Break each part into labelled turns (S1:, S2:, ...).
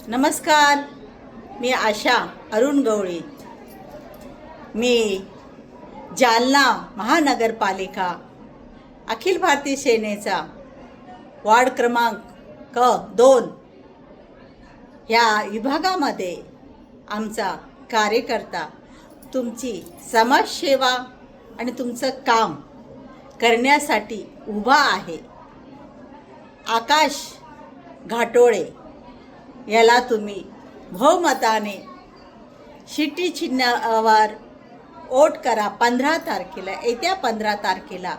S1: नमस्कार, मी आशा अरुण गवळी. मी जालना महानगरपालिका अखिल भारतीय सेनेचा वार्ड क्रमांक 2 ह्या विभागामध्ये आमचा कार्यकर्ता तुमची समाजसेवा आणि तुमचं काम करण्यासाठी उभा आहे. आकाश घाटोळे याला तुम्ही बहुमताने शिट्टी चिन्हावर वोट करा. 15 तारखेला, येत्या 15 तारखेला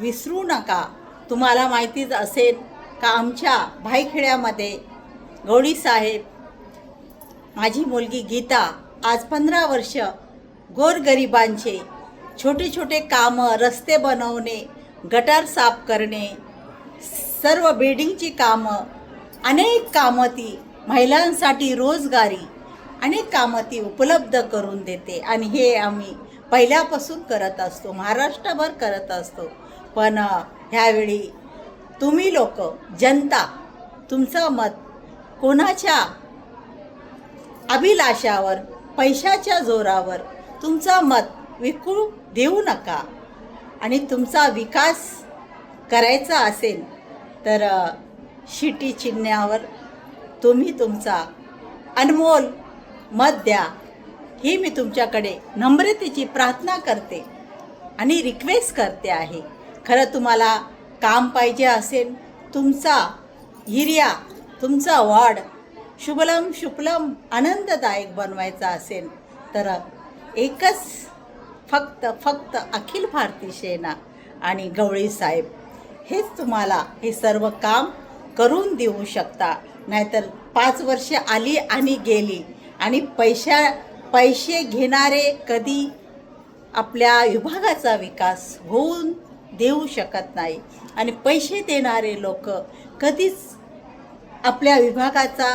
S1: विसरू नका. तुम्हाला माहितीच असेल का आमच्या भाईखेड्यामध्ये गवळी साहेब, माझी मुलगी गीता आज 15 वर्ष गोरगरिबांचे छोटे छोटे कामं, रस्ते बनवणे, गटार साफ करणे, सर्व बिल्डिंगची कामं, अनेक कामं ती महिलांसाठी रोजगारी, अनेक कामं ती उपलब्ध करून देते. आणि हे आम्ही पहिल्यापासून करत असतो, महाराष्ट्रभर करत असतो. पण ह्यावेळी तुम्ही लोक, जनता, तुमचं मत कोणाच्या अभिलाषावर, पैशाच्या जोरावर तुमचं मत विकू देऊ नका. आणि तुमचा विकास करायचा असेल तर शिट्टी चिन्हावर तुम्ही तुमचा अनमोल मत द्या. ही मी तुमच्याकडे नम्रतेची प्रार्थना करते आणि रिक्वेस्ट करते आहे. खरं तुम्हाला काम पाहिजे असेल, तुमचा एरिया, तुमचा वार्ड शुभलम शुभलम आनंददायक बनवायचा असेल तर एकच फक्त अखिल भारतीय सेना आणि गवळी साहेब हेच तुम्हाला हे सर्व काम करून देऊ शकता. नाहीतर 5 वर्षे आली आणि गेली आणि पैसे घेणारे कधी आपल्या विभागाचा विकास होऊन देऊ शकत नाही. आणि पैसे देणारे लोक कधीच आपल्या विभागाचा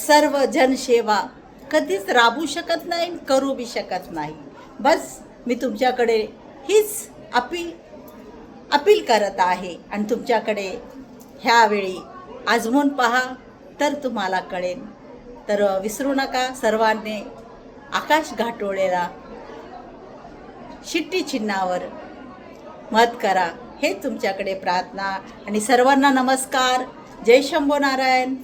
S1: सर्व जनसेवा कधीच राबवू शकत नाही, करू बी शकत नाही. बस मी तुमच्याकडे हीच अपील करत आहे. आणि तुमच्याकडे ह्यावेळी आजमून पहा तर तुम्हाला कळेल. तर विसरू नका, सर्वांनी आकाश घाटोळेला शिट्टी चिन्हावर मत करा. हे तुमच्याकडे प्रार्थना. आणि सर्वांना नमस्कार. जय शंभो नारायण.